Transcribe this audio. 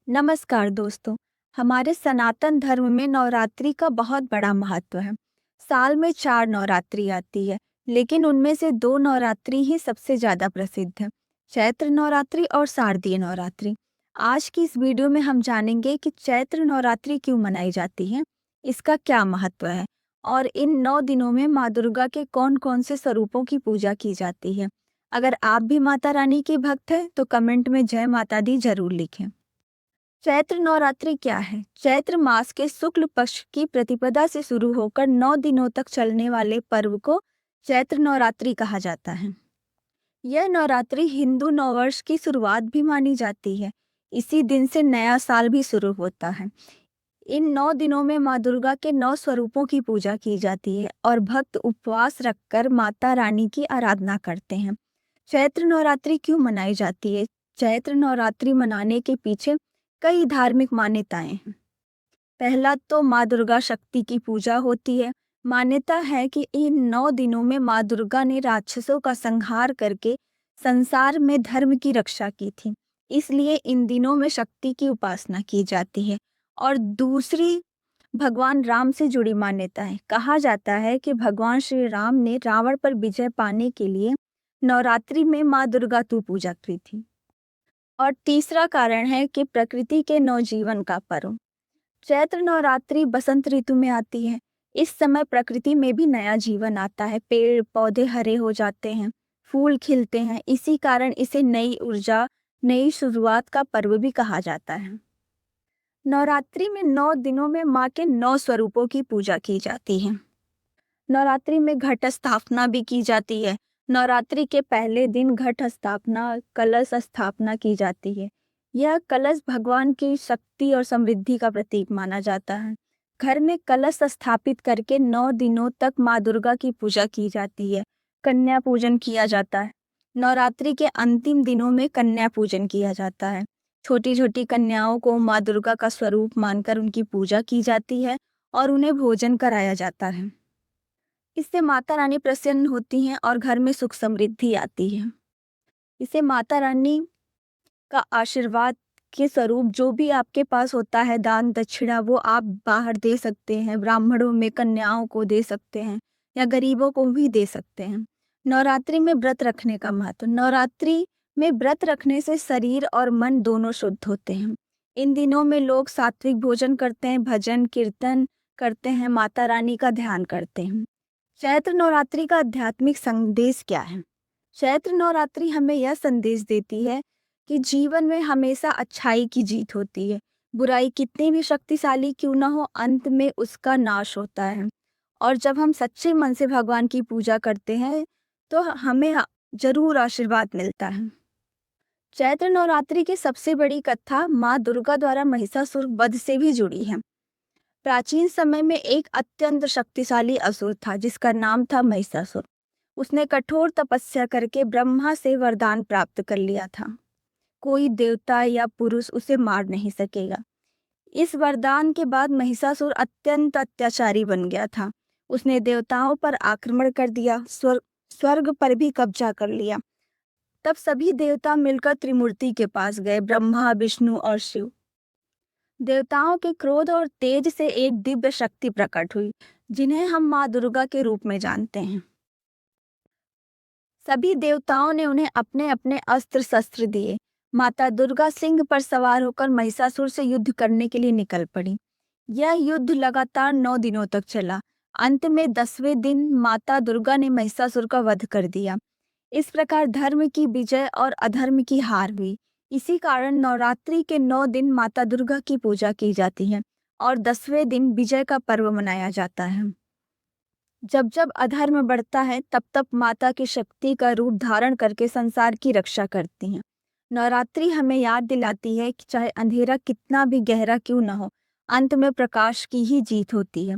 नमस्कार दोस्तों। हमारे सनातन धर्म में नवरात्रि का बहुत बड़ा महत्व है। साल में 4 नवरात्रि आती है, लेकिन उनमें से 2 नवरात्रि ही सबसे ज्यादा प्रसिद्ध है। चैत्र नवरात्रि और शारदीय नवरात्रि। आज की इस वीडियो में हम जानेंगे कि चैत्र नवरात्रि क्यों मनाई जाती है, इसका क्या महत्व है और इन 9 दिनों में माँ दुर्गा के कौन कौन से स्वरूपों की पूजा की जाती है। अगर आप भी माता रानी के भक्त हैं तो कमेंट में जय माता दी जरूर लिखें। चैत्र नवरात्रि क्या है? चैत्र मास के शुक्ल पक्ष की प्रतिपदा से शुरू होकर 9 दिनों तक चलने वाले पर्व को चैत्र नवरात्रि कहा जाता है। यह नवरात्रि हिंदू नववर्ष की शुरुआत भी मानी जाती है। इसी दिन से नया साल भी शुरू होता है। इन 9 दिनों में माँ दुर्गा के 9 स्वरूपों की पूजा की जाती है और भक्त उपवास रखकर माता रानी की आराधना करते हैं। चैत्र नवरात्रि क्यों मनाई जाती है? चैत्र नवरात्रि मनाने के पीछे कई धार्मिक मान्यताएं हैं। पहला तो माँ दुर्गा शक्ति की पूजा होती है। मान्यता है कि इन 9 दिनों में माँ दुर्गा ने राक्षसों का संहार करके संसार में धर्म की रक्षा की थी, इसलिए इन दिनों में शक्ति की उपासना की जाती है। और दूसरी, भगवान राम से जुड़ी मान्यता है। कहा जाता है कि भगवान श्री राम ने रावण पर विजय पाने के लिए नवरात्रि में माँ दुर्गा की पूजा की थी। और तीसरा कारण है कि प्रकृति के नवजीवन का पर्व। चैत्र नवरात्रि बसंत ऋतु में आती है। इस समय प्रकृति में भी नया जीवन आता है, पेड़ पौधे हरे हो जाते हैं, फूल खिलते हैं। इसी कारण इसे नई ऊर्जा, नई शुरुआत का पर्व भी कहा जाता है। नवरात्रि में 9 दिनों में माँ के 9 स्वरूपों की पूजा की जाती है। नवरात्रि में घट स्थापना भी की जाती है। नवरात्रि के पहले दिन घट स्थापना, कलश स्थापना की जाती है। यह कलश भगवान की शक्ति और समृद्धि का प्रतीक माना जाता है। घर में कलश स्थापित करके 9 दिनों तक माँ दुर्गा की पूजा की जाती है। कन्या पूजन किया जाता है। नवरात्रि के अंतिम दिनों में कन्या पूजन किया जाता है। छोटी छोटी कन्याओं को माँ दुर्गा का स्वरूप मानकर उनकी पूजा की जाती है और उन्हें भोजन कराया जाता है। इससे माता रानी प्रसन्न होती हैं और घर में सुख समृद्धि आती है। इसे माता रानी का आशीर्वाद के स्वरूप जो भी आपके पास होता है, दान दक्षिणा, वो आप बाहर दे सकते हैं, ब्राह्मणों में कन्याओं को दे सकते हैं या गरीबों को भी दे सकते हैं। नवरात्रि में व्रत रखने का महत्व। नवरात्रि में व्रत रखने से शरीर और मन दोनों शुद्ध होते हैं। इन दिनों में लोग सात्विक भोजन करते हैं, भजन कीर्तन करते हैं, माता रानी का ध्यान करते हैं। चैत्र नवरात्रि का आध्यात्मिक संदेश क्या है? चैत्र नवरात्रि हमें यह संदेश देती है कि जीवन में हमेशा अच्छाई की जीत होती है। बुराई कितनी भी शक्तिशाली क्यों ना हो, अंत में उसका नाश होता है। और जब हम सच्चे मन से भगवान की पूजा करते हैं तो हमें जरूर आशीर्वाद मिलता है। चैत्र नवरात्रि की सबसे बड़ी कथा माँ दुर्गा द्वारा महिषासुर वध से भी जुड़ी है। प्राचीन समय में एक अत्यंत शक्तिशाली असुर था जिसका नाम था महिषासुर। उसने कठोर तपस्या करके ब्रह्मा से वरदान प्राप्त कर लिया था, कोई देवता या पुरुष उसे मार नहीं सकेगा। इस वरदान के बाद महिषासुर अत्यंत अत्याचारी बन गया था। उसने देवताओं पर आक्रमण कर दिया, स्वर्ग पर भी कब्जा कर लिया। तब सभी देवता मिलकर त्रिमूर्ति के पास गए, ब्रह्मा, विष्णु और शिव। देवताओं के क्रोध और तेज से एक दिव्य शक्ति प्रकट हुई, जिन्हें हम माँ दुर्गा के रूप में जानते हैं। सभी देवताओं ने उन्हें अपने अपने अस्त्र शस्त्र दिए। माता दुर्गा सिंह पर सवार होकर महिषासुर से युद्ध करने के लिए निकल पड़ी। यह युद्ध लगातार 9 दिनों तक चला। अंत में 10वें दिन माता दुर्गा ने महिषासुर का वध कर दिया। इस प्रकार धर्म की विजय और अधर्म की हार हुई। इसी कारण नवरात्रि के 9 दिन माता दुर्गा की पूजा की जाती है और 10वें दिन विजय का पर्व मनाया जाता है। जब जब अधर्म बढ़ता है तब तब माता की शक्ति का रूप धारण करके संसार की रक्षा करती हैं। नवरात्रि हमें याद दिलाती है कि चाहे अंधेरा कितना भी गहरा क्यों न हो, अंत में प्रकाश की ही जीत होती है।